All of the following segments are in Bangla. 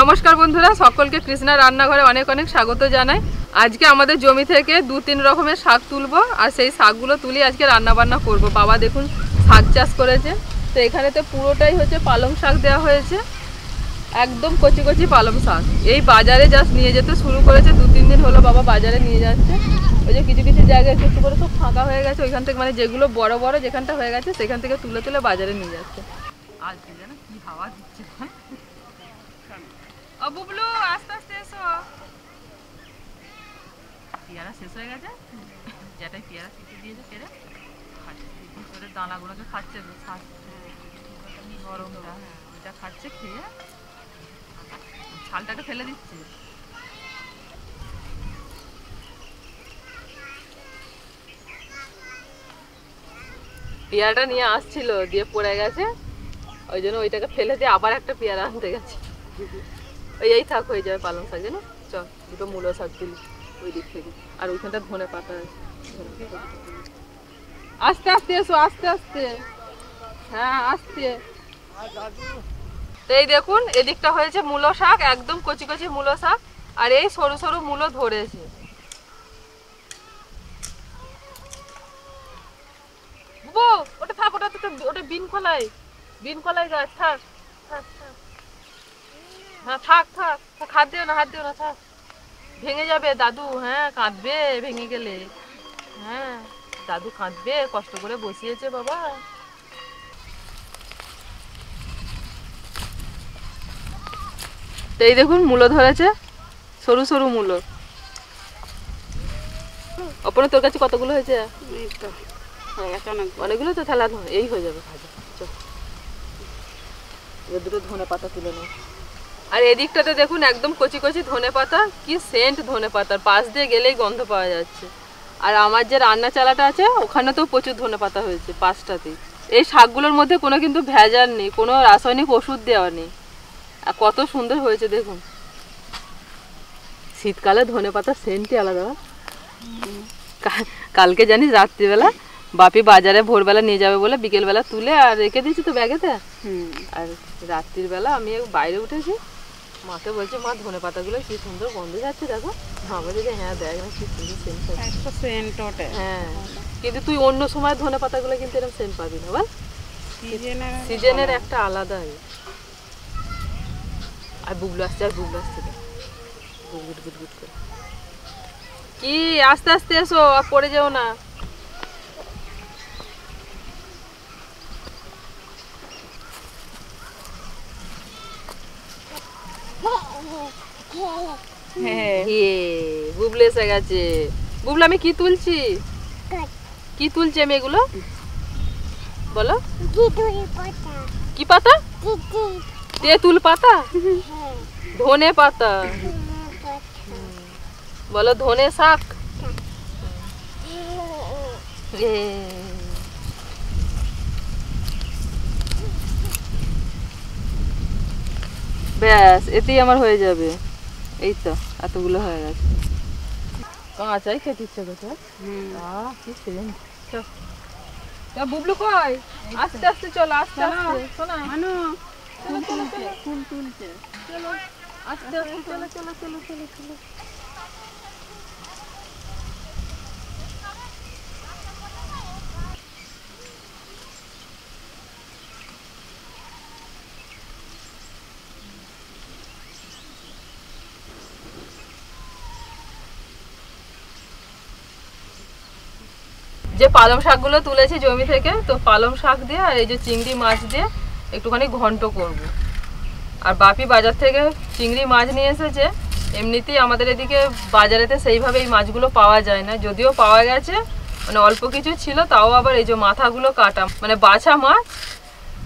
নমস্কার বন্ধুরা, সকলকে কৃষ্ণা রান্নাঘরে অনেক অনেক স্বাগত জানাই। আজকে আমাদের জমি থেকে 2-3 রকমের শাক তুলবো আর সেই শাকগুলো তুলি আজকে রান্না বান্না করব। বাবা দেখুন শাক চাষ করেছে, তো এখানেতে পুরোটাই হচ্ছে পালং শাক দেওয়া হয়েছে, একদম কচি কচি পালং শাক। এই বাজারে জাস্ট নিয়ে যেতে শুরু করেছে, 2-3 দিন হলো বাবা বাজারে নিয়ে যাচ্ছে। ওই যে কিছু কিছু জায়গায় একটু করে সব ফাঁকা হয়ে গেছে, ওইখান থেকে মানে যেগুলো বড় বড় যেখানটা হয়ে গেছে সেখান থেকে তুলে তুলে বাজারে নিয়ে যাচ্ছে। আজকে যেন কি হাওয়া দিচ্ছে। ও বুবলু, আস্তে আস্তে এসো। পেয়ারা শেষ হয়ে গেছে, যেটাই পেয়ারা কেটে দিয়েছে পেরে খাচ্ছে, দানাগুলোকে খাচ্ছে, গরমটা ওইটা খাচ্ছে, খেয়ে ছালটাকে ফেলে দিচ্ছে। পেয়ারাটা নিয়ে আসছিল, দিয়ে পড়ে গেছে, ওই জন্য ওইটাকে ফেলে দিয়ে আবার একটা পেয়ারা আনতে গেছে। এই থাক, হয়ে যাবে পালং শাক। জানো চল, দুটো মূলো শাক তুলি ওই দিক থেকে, আর ওইখানটা ধনে পাতা আছে। আস্তে আস্তে এসো, আস্তে আস্তে, হ্যাঁ আস্তে। এই দেখুন এদিকটা হয়েছে মূলো শাক, একদম কচি কচি মূলো শাক, আর এই সরু সরু মূলো ধরেছে। ওটা থাক, ওটা বিন কলাই গাছ, থাক থাক থাক, হ্যাঁ থাক থাক, হাত দিও না, হাত দিও না, থাক, ভেঙে যাবে দাদু। হ্যাঁ কাঁদবে ভেঙে গেলে, হ্যাঁ দাদু কাঁদবে, কষ্ট করে বসিয়েছে বাবা। এই দেখুন মূলো ধরেছে, সরু সরু মূলো। অপনে তোর কাছে কতগুলো হয়েছে? অনেকগুলো তো, তাহলে এই হয়ে যাবে ভাজা। দুটো ধনে পাতা তুলে নাও। আর এদিকটাতে দেখুন একদম কচি কচি ধনে পাতা, কি সেন্ট ধনে পাতার, পাশ দিয়ে গেলেই গন্ধ পাওয়া যাচ্ছে। আর আমার যে রান্না চালাটা আছে ওখানে তো প্রচুর ধনে পাতা হয়েছে পাশটাতেই। এই শাকগুলোর মধ্যে কোনো কিন্তু ভেজাল নেই, কোনো রাসায়নিক ওষুধ দেওয়া নেই, আর কত সুন্দর হয়েছে দেখুন। শীতকালে ধনে পাতার সেন্টই আলাদা। কালকে জানিস রাত্রিবেলা বাপি বাজারে ভোরবেলা নিয়ে যাবে বলে বিকেলবেলা তুলে আর রেখে দিয়েছি তো ব্যাগেতে, আর রাত্রির বেলা আমি বাইরে উঠেছি, মাকে বলছে মা ধনে পাতাগুলো কি সুন্দর গন্ধ যাচ্ছে দেখো। মা বলছে যে হ্যাঁ দেখ না কি সুন্দর সেন্ট ওঠে। হ্যাঁ কিন্তু তুই অন্য সময় ধনে পাতাগুলো কিন্তু এরকম সেন্ট পাবি না, বল সিজনের একটা আলাদা। আর বুবলু আসছে, আর বুবলু আসছে গুট গুট গুট করে। কি আস্তে আস্তে এসো, আর পড়ে যাও না। বুবলু এসে গেছে। বুবলু আমি কি তুলছি, কি তুলছি আমি এগুলো বলো? কি পাতা? তেঁতুল পাতা, ধনে পাতা, বলো ধনে শাক। ব্যাস এতেই আমার হয়ে যাবে। এই তো এতগুলো হয়ে গেছে। কাঁচাই খেতে ইচ্ছে করছে। বুবলু কই? আস্তে আস্তে চলো, আস্তে আস্তে শোনা, ফুল তুলছে, ফুল তুলছে, চলো আস্তে আস্তে, চলো চলো চলো চলো চলো। যে পালং শাকগুলো তুলেছি জমি থেকে, তো পালং শাক দিয়ে আর এই যে চিংড়ি মাছ দিয়ে একটুখানি ঘন্ট করব। আর বাপি বাজার থেকে চিংড়ি মাছ নিয়ে এসেছে। এমনিতেই আমাদের এদিকে বাজারেতে সেইভাবে এই মাছগুলো পাওয়া যায় না, যদিও পাওয়া গেছে মানে অল্প কিছু ছিল, তাও আবার এই যে মাথাগুলো কাটা, মানে বাছা মাছ।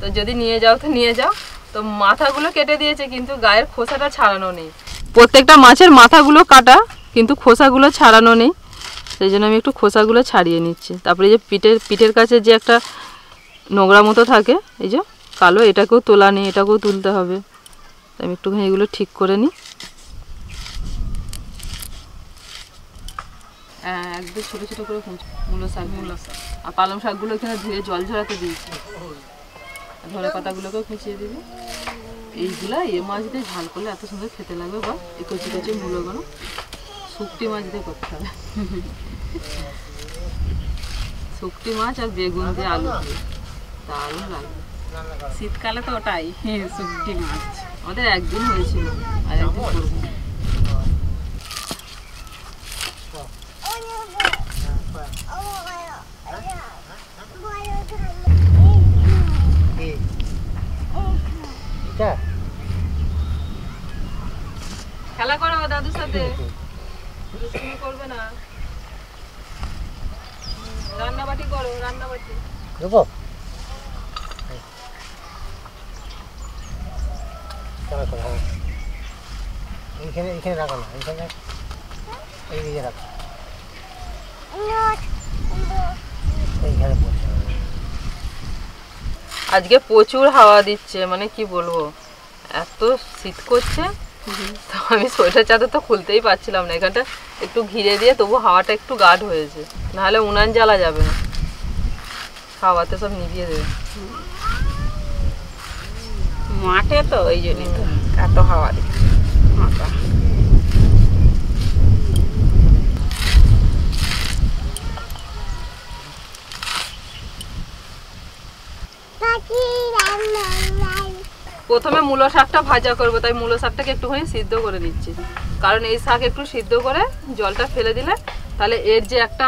তো যদি নিয়ে যাও তো নিয়ে যাও। তো মাথাগুলো কেটে দিয়েছে কিন্তু গায়ের খোসাটা ছাড়ানো নেই। প্রত্যেকটা মাছের মাথাগুলো কাটা কিন্তু খোসাগুলো ছাড়ানো নেই, সেই জন্য আমি একটু খোসাগুলো ছাড়িয়ে নিচ্ছি। তারপরে যে পিঠের কাছে যে একটা নোংরা মতো থাকে, এই যে কালো, এটাকেও তোলা নেই, এটাকেও তুলতে হবে। আমি একটুখানি এগুলো ঠিক করে নিই। হ্যাঁ একদম ছোটো ছোটো করে মূলো শাক, আর পালং শাকগুলো এখানে ধুয়ে জল ঝরাতে দিয়েছি। ধনে পাতাগুলোকেও কুচিয়ে দিবি। এইগুলা এ মাছ দিয়ে ঝাল করলে এত সুন্দর খেতে লাগবে। বা এই কচি কচি মূলগুলো শুকটি মাছ দিয়ে করতে হবে। শুকটি মাছ আর বেগুন দিয়ে আলু দিয়ে দারুণ লাগবে। শীতকালে তো ওটাই শুকটি মাছ। আমাদের একদিন হয়েছিল, আর একদিন করবো। খেলা করো দাদুর সাথে, করবে না। রান্নাবাটি করো, রান্নাবাটি দেবো। এইখানে রাখো না, এইখানে এইদিকে রাখো। আজকে প্রচুর হাওয়া দিচ্ছে, মানে কি বলবো, এত শীত করছে। তো আমি সোয়েটার চাদর তো খুলতেই পারছিলাম না। এখানটা একটু ঘিরে দিয়ে তবু হাওয়াটা একটু গাঢ় হয়েছে, নাহলে উনান জ্বালা যাবে না, হাওয়াতে সব নিভিয়ে দেবে। মাঠে তো ওই জন্যই তো এত হাওয়া দিচ্ছে। প্রথমে মূলো শাকটা ভাজা করবো, তাই মূলো শাকটাকে একটুখানি সিদ্ধ করে নিচ্ছি। কারণ এই শাক একটু সিদ্ধ করে জলটা ফেলে দিলে তাহলে এর যে একটা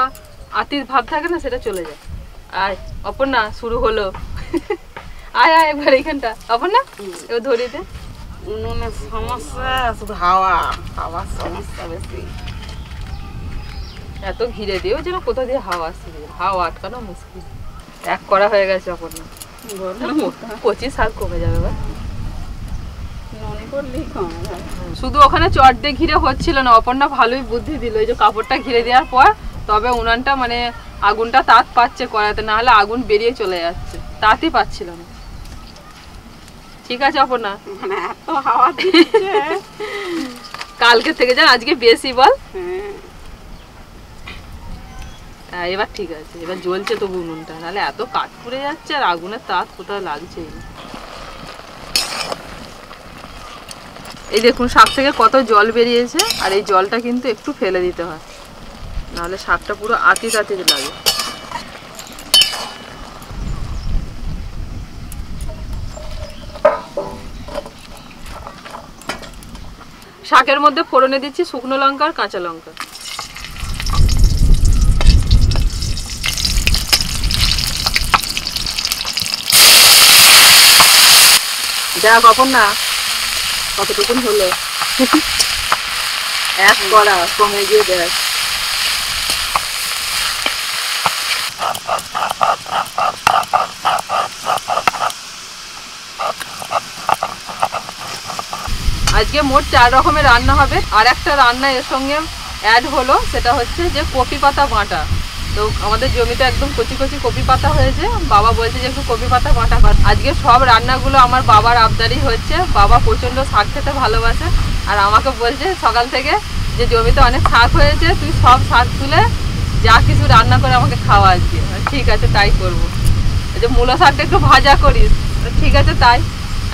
আতির ভাব থাকে না, সেটা চলে যায়। আয় অপর্ণা, শুরু হলো। আয় আয় একবার এইখানটা অপর্ণা, এবার ধরিয়ে দে। উনুনের সমস্যা শুধু হাওয়ার সমস্যা বেশি। এত ঘিরে দিয়েও যেন কোথা দিয়ে হাওয়া আসছে, হাওয়া আটকানো মুশকিল। এক করা হয়ে গেছে অপর্ণা, কচি শাক কমে যাবে। বা শুধু ওখানে চট দিয়ে ঘিরে হচ্ছিল না, অপর্ণা ভালোই বুদ্ধি দিল। এই যে কাপড়টা ঘিরে দেওয়ার পর তবে উনানটা মানে আগুনটা তাত পাচ্ছে কড়াইতে, না হলে আগুন বেরিয়ে চলে যাচ্ছে, তাতই পাচ্ছিল না। ঠিক আছে অপর্ণা, মানে এত হাওয়া দিচ্ছে কালকে থেকে যান আজকে বেশি বল। এবার ঠিক আছে, এবার জ্বলছে তবু উনুনটা, নাহলে এত কাঠ পুড়ে যাচ্ছে আর আগুনের তাত কোথাও লাগছে। এই দেখুন শাক থেকে কত জল বেরিয়েছে, আর এই জলটা কিন্তু একটু ফেলে দিতে হয়, নাহলে শাকটা পুরো আতি তাতি লাগে। শাকের মধ্যে ফোড়নে দিচ্ছি শুকনো লঙ্কা আর কাঁচা লঙ্কা। যা কখন না কতটুকুন হলো, এক করা কমে গিয়ে দেখ। আজকে মোট 4 রকমের রান্না হবে। আর একটা রান্না এর সঙ্গে অ্যাড হলো, সেটা হচ্ছে যে কপি পাতা বাটা। তো আমাদের জমিতে একদম কচি কচি কপি পাতা হয়েছে, বাবা বলছে যে একটু কপি পাতা বাটা কর। আজকে সব রান্নাগুলো আমার বাবার আবদারই হচ্ছে। বাবা প্রচণ্ড শাক খেতে ভালোবাসে, আর আমাকে বলছে সকাল থেকে যে জমিতে অনেক শাক হয়েছে, তুই সব শাক তুলে যা কিছু রান্না করে আমাকে খাওয়া আজকে। ঠিক আছে তাই করবো। এই যে মূলো শাকটা একটু ভাজা করিস, ঠিক আছে তাই।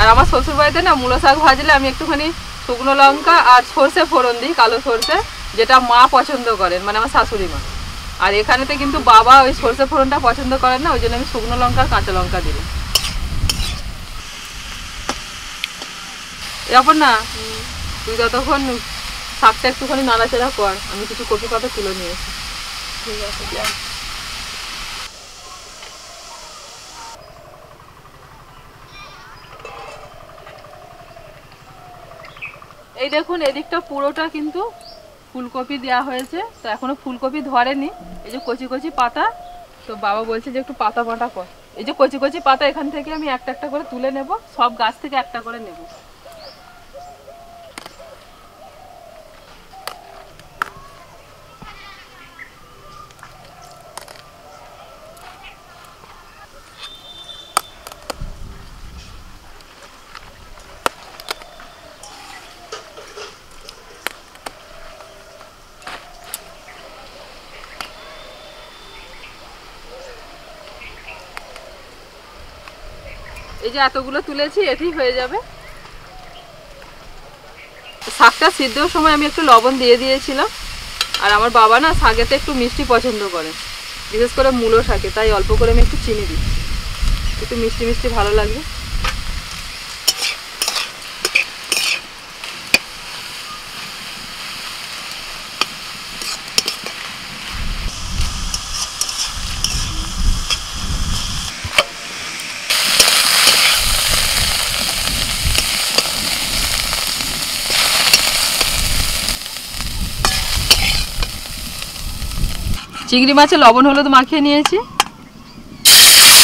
আর আমার শ্বশুর বাড়িতে না মূলো শাক ভাজলে আমি একটুখানি শুকনো লঙ্কা আর সর্ষে ফোড়ন দিই, কালো সর্ষে, যেটা মা পছন্দ করেন, মানে আমার শাশুড়ি মা। আর এখানেতে কিন্তু বাবা ওই সর্ষে ফোড়নটা পছন্দ করেন না, ওই জন্য আমি শুকনো লঙ্কা আর কাঁচা লঙ্কা দিলাম। এরপর না তুই ততক্ষণ শাকটা একটুখানি নাড়াচাড়া কর, আমি কিছু কপি পাতা তুলে নিয়েছি। ঠিক আছে যা। এই দেখুন এদিকটা পুরোটা কিন্তু ফুলকপি দেওয়া হয়েছে, তো এখনো ফুলকপি ধরেনি। এই যে কচি কচি পাতা, তো বাবা বলছে যে একটু পাতা বাটা কর। এই যে কচি কচি পাতা এখান থেকে আমি একটা একটা করে তুলে নেব, সব গাছ থেকে একটা করে নেব। এই যে এতগুলো তুলেছি, এটি হয়ে যাবে। শাকটা সিদ্ধর সময় আমি একটু লবণ দিয়ে দিয়েছিলাম। আর আমার বাবা না শাকেতে একটু মিষ্টি পছন্দ করে, বিশেষ করে মূলো শাকে, তাই অল্প করে আমি একটু চিনি দিই, একটু মিষ্টি মিষ্টি ভালো লাগবে। চিংড়ি মাছে লবণ হলুদ মাখিয়ে নিয়েছি, ভেজে নেব।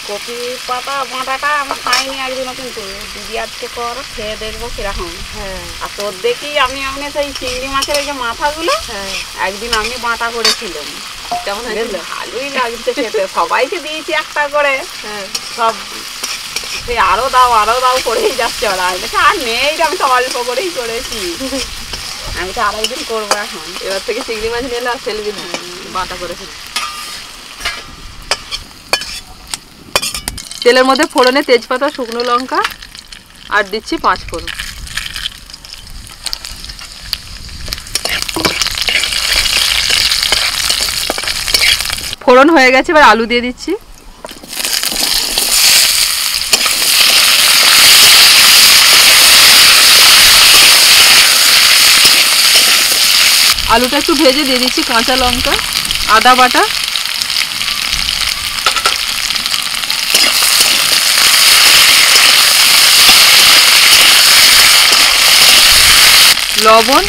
কপি পাতা বাঁটাটা আমি খাইনি একদিনও, কিন্তু দিদি আজকে কর খেয়ে দেখবো কিরকম। হ্যাঁ, আর তোর দেখি আমি এমনি সেই চিংড়ি মাছের এই যে মাথাগুলো হ্যাঁ, একদিন আমি বাঁটা করেছিলাম, কেমন বেশ হয়েছিল? ভালোই লাগছে খেতে। সবাইকে দিয়েছি একটা করে, হ্যাঁ, সব সে আরো দাও করেই যাচ্ছে ওরা। আমি বলছি, আর নেই, আমি তো অল্প করেই করেছি, আমি তো আড়াই দিন করবো এখন। এবার থেকে চিংড়ি মাছ নিলে আর ফেলবি না, বাটা করে ফেলবি। তেলের মধ্যে ফোড়নে তেজপাতা, শুকনো লঙ্কা আর দিচ্ছি 5 ফোড়ন। ফোড়ন হয়ে গেছে, এবার আলু দিয়ে দিচ্ছি। আলুটা একটু ভেজে দিয়ে দিচ্ছি কাঁচা লঙ্কা, আদা বাটা, লবণ,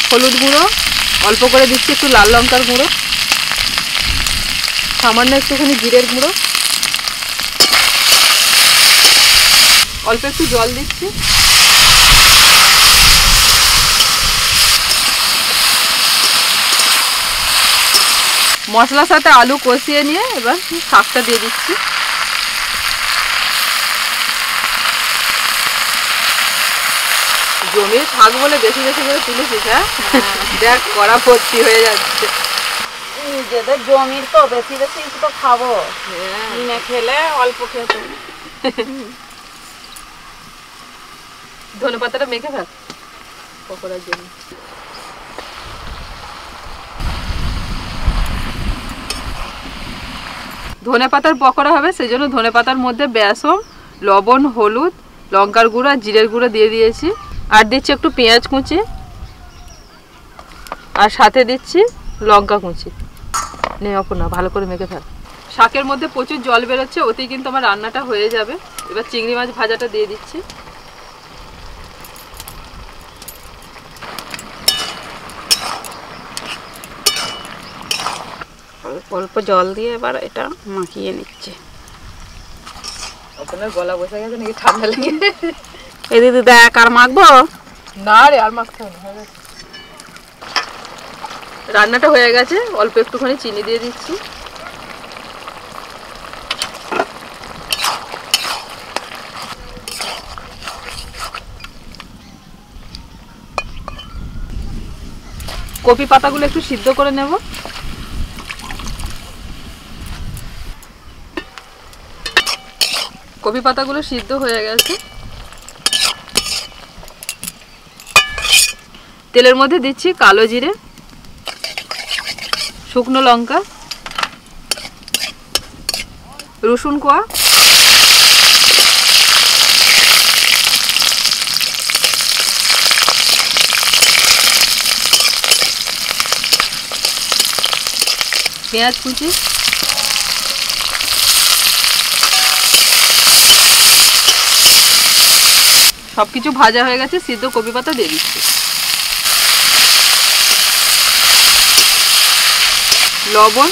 হলুদ গুঁড়ো, অল্প করে দিচ্ছি একটু লাল লঙ্কার গুঁড়ো, সামান্য একটুখানি জিরের গুঁড়ো, অল্প একটু জল দিচ্ছি। মশলার সাথে আলু কষিয়ে নিয়ে এবার শাকটা দিয়ে দিচ্ছি। জমির শাক বলে বেশি বেশি করে তুলেছিস, হ্যাঁ? দেখ কড়া ভর্তি হয়ে যাচ্ছে। নিজেদের জমির তো বেশি বেশি তো খাবো, কিনে খেলে অল্প খেতে। ধনে পাতাটা মেখে থাক পকোড়ার জন্য। ধনে পাতার পকোড়া হবে, সেই জন্য ধনে পাতার মধ্যে বেসন, লবণ, হলুদ, লঙ্কার গুঁড়ো আর জিরের গুঁড়ো দিয়ে দিয়েছি। আর দিচ্ছি একটু পেঁয়াজ কুচি, আর সাথে দিচ্ছি লঙ্কা কুচি। নে অপর্ণা, ভালো করে মেখে থাক। শাকের মধ্যে প্রচুর জল বেরোচ্ছে, ওতেই কিন্তু আমার রান্নাটা হয়ে যাবে। এবার চিংড়ি মাছ ভাজাটা দিয়ে দিচ্ছি। অল্প অল্প জল দিয়ে এবার এটা মাখিয়ে নিচ্ছে। আপনার গলা বসে গেছে নাকি ঠান্ডা লেগে? এই দিদি দেখ, আর মাখবো না রে, আর মাখতে হবে না। রান্নাটা হয়ে গেছে, অল্প একটুখানি চিনি দিয়ে দিচ্ছি। কপি পাতাগুলো একটু সিদ্ধ করে নেব। কপি পাতাগুলো সিদ্ধ হয়ে গেছে, তেলের মধ্যে দিচ্ছি কালো জিরে, শুকনো লঙ্কা, রসুন কোয়া, পেঁয়াজ কুচি, সবকিছু ভাজা হয়ে গেছে, সিদ্ধ কপি পাতা দিয়ে দিচ্ছি। লবণ,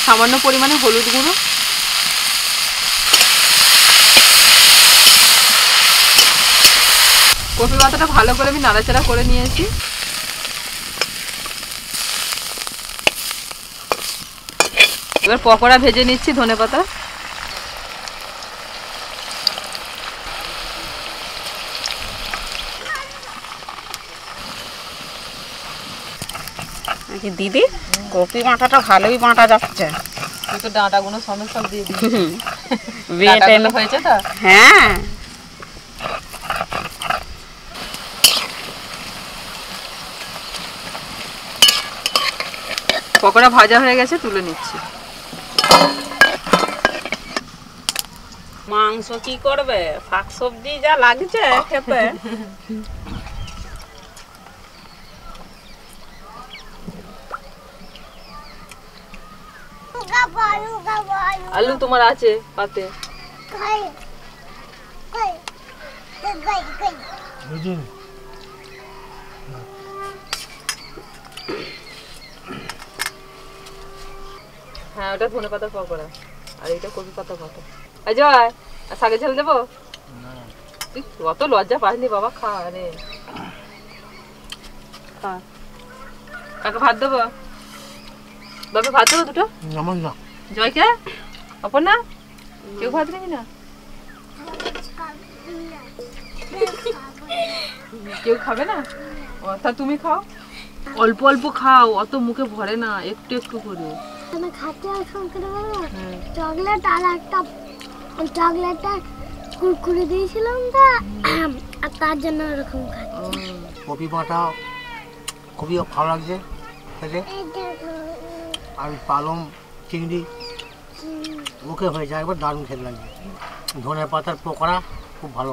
সামান্য পরিমাণে হলুদ গুঁড়ো, কপি পাতাটা ভালো করে আমি নাড়াচাড়া করে নিয়েছি। এবার পকোড়া ভেজে নিচ্ছি ধনেপাতা। নাকি দিদি কপি বাঁটাটা ভালোই বাঁটা যাচ্ছে। তুই তো ডাঁটাগুলো সমেত সব দিয়ে দিবি। বেটে ডাঁটাগুলো হয়েছে তো? হ্যাঁ পকোড়া ভাজা হয়ে গেছে, তুলে নিচ্ছি। মাংস কি করবে, শাক সবজি যা লাগছে খেতে। আলু তোমার আছে পাতে? হ্যাঁ, ওটা ধনে পাতা পকোড়া আর এটা কপি পাতা ভাজা। জয়, আর শাকের ঝাল দেবো? তুই অত লজ্জা পাসনি বাবা, খা রে খা। কাকে ভাত দেবো? বাবা ভাত দেবো দুটো? না জয়কে? অপর না কেউ ভাত নেবি না? কেউ খাবে না? ও তা তুমি খাও, অল্প অল্প খাও, অত মুখে ভরে না, একটু একটু করে। আমি খাতে আর সংকেত বলবো চকলেট আর একটা চকলেটটা কুরকুরে দিয়েছিলাম তা আর তার জন্য ওরকম খাচ্ছি। কপি বাঁটা খুবই ভালো লাগছে খেতে। আর পালং চিংড়ি মুখে হয়ে যায় একবার, দারুণ খেতে লাগছে। ধনে পাতার পকোড়া খুব ভালো